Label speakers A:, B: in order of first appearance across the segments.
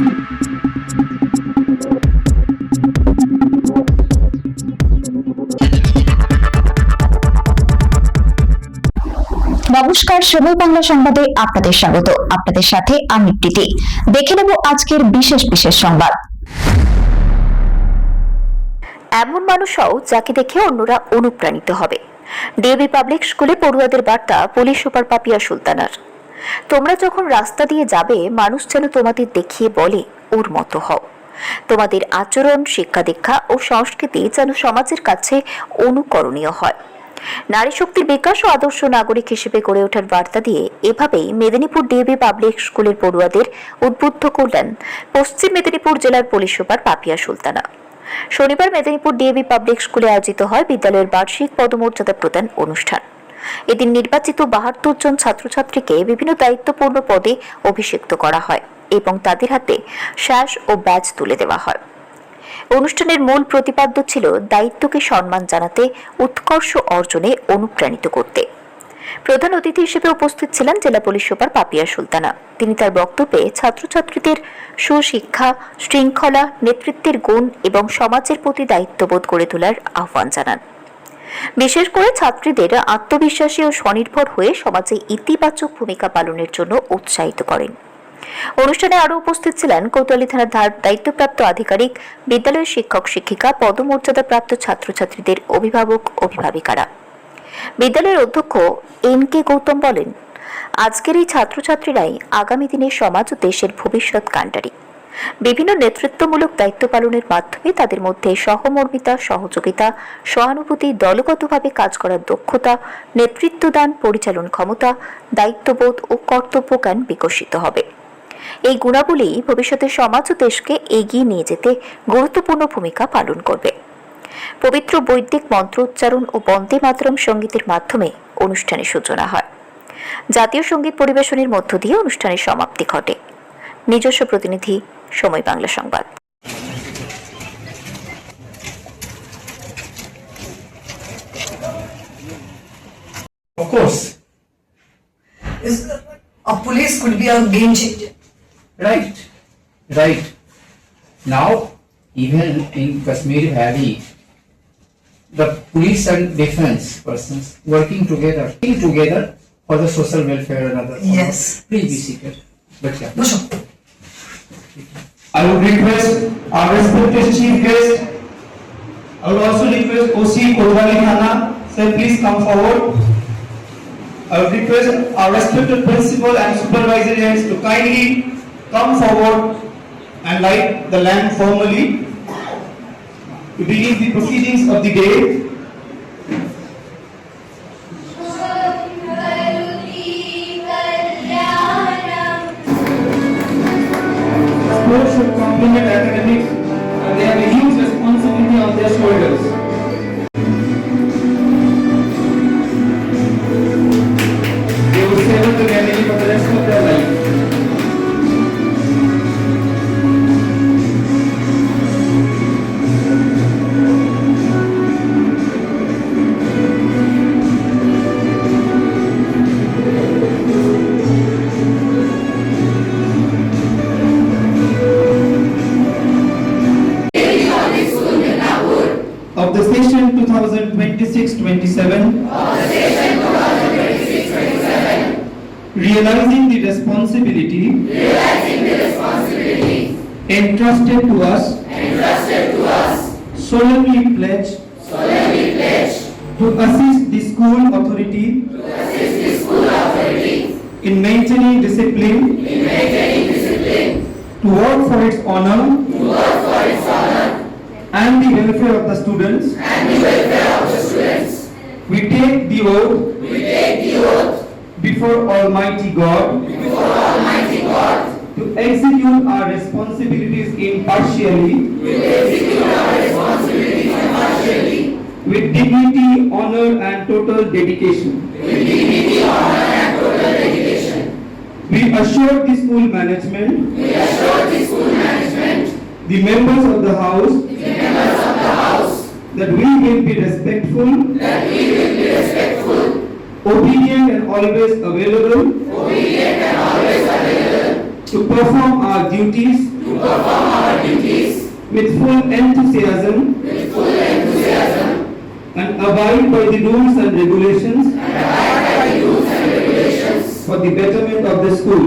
A: নমস্কার, সময় বাংলা সংবাদে আপনাদের স্বাগত। আপনাদের সাথে আমি প্রীতি। দেখে নেব আজকের বিশেষ বিশেষ সংবাদ। এমন মানুষও যাকে দেখে অন্যরা অনুপ্রাণিত হবে। ডিএভি পাবলিক স্কুলে পড়ুয়াদের বার্তা পুলিশ সুপার পাপিয়া সুলতানার। তোমরা যখন রাস্তা দিয়ে যাবে, মানুষ যেন তোমাদের দেখিয়ে বলে ওর মতো হও। তোমাদের আচরণ, শিক্ষা দীক্ষা ও সংস্কৃতি যেন সমাজের কাছে অনুকরণীয় হয়। নারী শক্তির বিকাশ ও আদর্শ নাগরিক হিসেবে গড়ে ওঠার বার্তা দিয়ে এভাবেই মেদিনীপুর ডিএভি পাবলিক স্কুলের পড়ুয়াদের উদ্বুদ্ধ করলেন পশ্চিম মেদিনীপুর জেলার পুলিশ সুপার পাপিয়া সুলতানা। শনিবার মেদিনীপুর ডিএভি পাবলিক স্কুলে আয়োজিত হয় বিদ্যালয়ের বার্ষিক পদমর্যাদা প্রদান অনুষ্ঠান। এদিন নির্বাচিত ৭২ জন ছাত্রছাত্রীকে বিভিন্ন দায়িত্বপূর্ণ পদে অভিষিক্ত করা হয় এবং তাদের হাতে শ্বাস ও ব্যাজ তুলে দেওয়া হয়। অনুষ্ঠানের মূল প্রতিপাদ্য ছিল দায়িত্বকে সম্মান জানাতে, উৎকর্ষ অর্জনে অনুপ্রাণিত করতে। প্রধান অতিথি হিসেবে উপস্থিত ছিলেন জেলা পুলিশ সুপার পাপিয়া সুলতানা। তিনি তার বক্তব্যে ছাত্রছাত্রীদের সুশিক্ষা, শৃঙ্খলা, নেতৃত্বের গুণ এবং সমাজের প্রতি দায়িত্ববোধ গড়ে তোলার আহ্বান জানান। বিশেষ করে ছাত্রীদের আত্মবিশ্বাসী ও স্বনির্ভর হয়ে সমাজে ইতিবাচক ভূমিকা পালনের জন্য উৎসাহিত করেন। অনুষ্ঠানে আরও উপস্থিত ছিলেন কোতোয়ালি থানার দায়িত্বপ্রাপ্ত আধিকারিক, বিদ্যালয়ের শিক্ষক শিক্ষিকা, পদমর্যাদাপ্রাপ্ত ছাত্রছাত্রীদের অভিভাবক অভিভাবিকারা। বিদ্যালয়ের অধ্যক্ষ এন.কে. গৌতম বলেন, আজকের এই ছাত্রছাত্রীরাই আগামী দিনে সমাজ ও দেশের ভবিষ্যৎ কাণ্ডারি। বিভিন্ন নেতৃত্বমূলক দায়িত্ব পালনের মাধ্যমে তাদের মধ্যে সহমর্মিতা, সহযোগিতা, সহানুভূতি, দলগতভাবে কাজ করার দক্ষতা, নেতৃত্বদান, পরিচালন ক্ষমতা, দায়িত্ববোধ ও কর্তব্যজ্ঞান বিকশিত হবে। এই গুণাবলী ভবিষ্যতে সমাজ ও দেশকে এগিয়ে নিয়ে যেতে গুরুত্বপূর্ণ ভূমিকা পালন করবে। পবিত্র বৈদিক মন্ত্র উচ্চারণ ও বন্দে মাতরম সঙ্গীতের মাধ্যমে অনুষ্ঠানের সূচনা হয়। জাতীয় সঙ্গীত পরিবেশনের মধ্য দিয়ে অনুষ্ঠানের সমাপ্তি ঘটে। নিজস্ব প্রতিনিধি, সময় বাংলা সংবাদ।
B: Of course,
C: a police could be a game changer.
B: Right. Now, even in Kashmir Valley, the police and defense persons working together for the social welfare and other.
C: Yes.
B: Please be seated. But yeah.
C: No, sure.
D: I would request our respected chief guest. I would also request OC Kothali Thana, sir, please come forward. I would request our respected principal and supervisory heads to kindly come forward and light the lamp formally to begin the proceedings of the day. Sports should complement academics and they have a huge responsibility on their shoulders. They will savor the reality for the rest of their life. Of the session 2026-27, realizing the responsibility entrusted to us, solemnly pledge to assist the school authority in maintaining discipline, to work for its honor and the welfare of the students. We take the oath before Almighty God to execute our responsibilities impartially, with dignity, honor and total dedication. We assure the school management, the members of the house, that we will be respectful, obedient and always available to perform our duties with full enthusiasm and abide by the rules and regulations for the betterment of the school.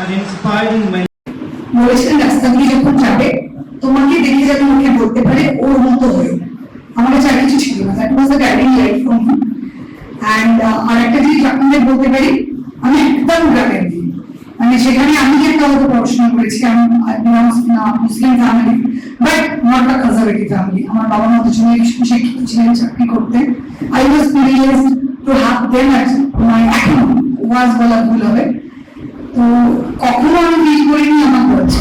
D: And inspiring many.
C: বলেছিলেন রাস্তা দিয়ে যখন যাবে তোমাকে দেখে যাতে মুখে বলতে পারে ওর মতো হয়ে। আমার কাছে আর কিছু ছিল না, that was the guiding light for me. And আর একটা জিনিস আপনাদের বলতে পারি, আমি একদম গ্রামের দিই, মানে সেখানে আমি যে একটা পড়াশোনা করেছি, আমি Muslim family but not a conservative family. আমার বাবা মা দুজনে শিক্ষিত ছিলেন, চাকরি করতেন। I was privileged to have them as my, এখন ওয়াজ বলা ভুল হবে। তো কখনো আমি ফিল করিনি আমার করছে,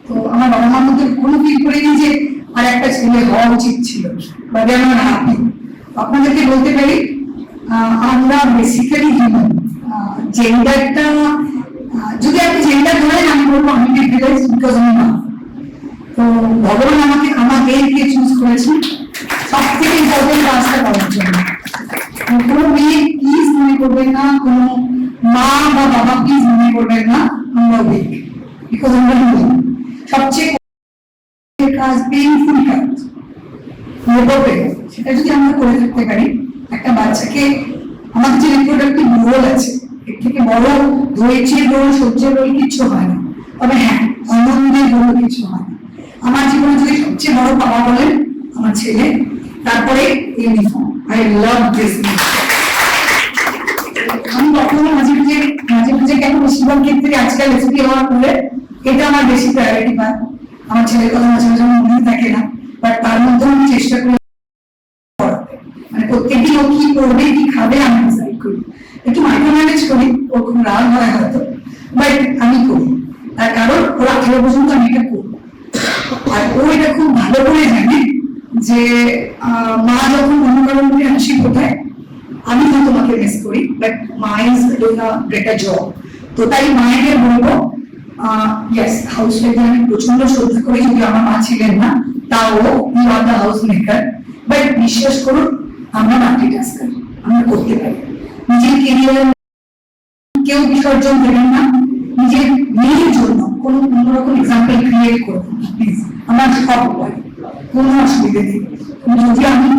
C: তো আমার বাবা মার মধ্যে কোনো ফিল করিনি যে আর একটা ছেলে হওয়া উচিত ছিল বা যে আমার হ্যাপি। আপনাদেরকে বলতে পারি আমরা বেসিক্যালি হিউম্যান। জেন্ডারটা যদি আপনি জেন্ডার ধরেন, আমি বলবো আমি প্রিভিলেজ বিকজ আমি মা। তো ভগবান আমাদেরকে চুজ করেছেন সব থেকে ইম্পর্টেন্ট কাজটা করার জন্য। কোনো মেয়ে প্লিজ মনে করবেন না, কোনো মা বা বাবা প্লিজ মনে করবেন না আমরা উইক, বিকজ আমরা হিউম্যান। সবচেয়ে কাজ পেইনফুল কাজ সেটা যদি আমরা করে থাকতে পারি, একটা বাচ্চাকে আমাদের যে রিপ্রোডাক্টিভ রোল আছে এর থেকে বড় ধৈর্যের রোল, সহ্যের রোল কিছু হয় না। তবে হ্যাঁ, আনন্দের রোল কিছু হয় না। আমার জীবনে যদি সবচেয়ে বড় পাওয়া বলেন আমার ছেলে, তারপরে ইউনিফর্ম। I love this. আমি কখনো মাঝে মাঝে মাঝে কেন বেশিরভাগ ক্ষেত্রে আজকাল এসপি হওয়ার পরে এটা আমার বেশি প্রায়োরিটি পায়। আমার ছেলের কথা মাঝে মাঝে আমার মনে থাকে না, বাট তার মধ্যে আমি চেষ্টা করি পড়াতে। মানে প্রত্যেকদিন ও কি করবে কি খাবে আমি ডিসাইড করি, একটু মাইক্রো ম্যানেজ করি, ওর খুব রাগ হয় হয়তো, বাট আমি করি। তার কারণ ওর 18 পর্যন্ত আমি এটা করি। আর ও এটা খুব ভালো করে জানে যে মা যখন অন্য কারণ করে হাসি কোথায়, আমি তো তোমাকে মিস করি, বাট মা is doing a greater job. তো তাই মায়েকে বলবো, ইয়েস হাউস ওয়াইফ আমি প্রচন্ড শ্রদ্ধা করি, যদি আমার মা ছিলেন না তাও you are the house maker. But বিশ্বাস করুন আমরা মাল্টিটাস্কার, আমরা করতে পারি। নিজের কেরিয়ার কেউ বিসর্জন দেবেন না, নিজের মেয়ের জন্য কোনো অন্যরকম এক্সাম্পল ক্রিয়েট করবেন না প্লিজ। আমার সব পারি, কোনো অসুবিধা নেই। যদি আমি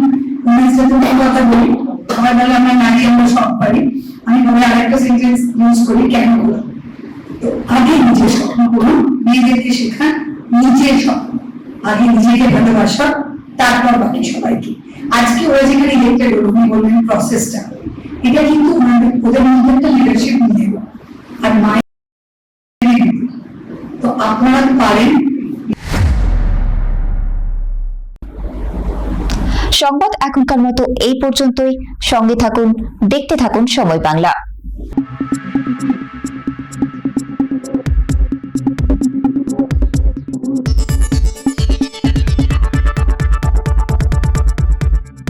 C: কথা বলি, সবাই বলে আমরা নারী, আমরা সব পারি, আমি ঘরে আরেকটা সেন্টেন্স ইউজ করি, কেন করলাম? তো আগে নিজের স্বপ্ন করুন, মেয়েদেরকে শেখান নিজের স্বপ্ন, আগে নিজেকে ভালোবাসা, তারপর বাকি সবাইকে। আজকে ওরা যেখানে ইলেক্টেড হলো, উনি বললেন প্রসেসটা, এটা কিন্তু ওদের মধ্যে একটা লিডারশিপ নিয়ে এলো। আর মায়ের তো আপনারা পারেন।
A: সংবাদ এখনকার মতো এই পর্যন্তই। সঙ্গে থাকুন, দেখতে থাকুন সময় বাংলা।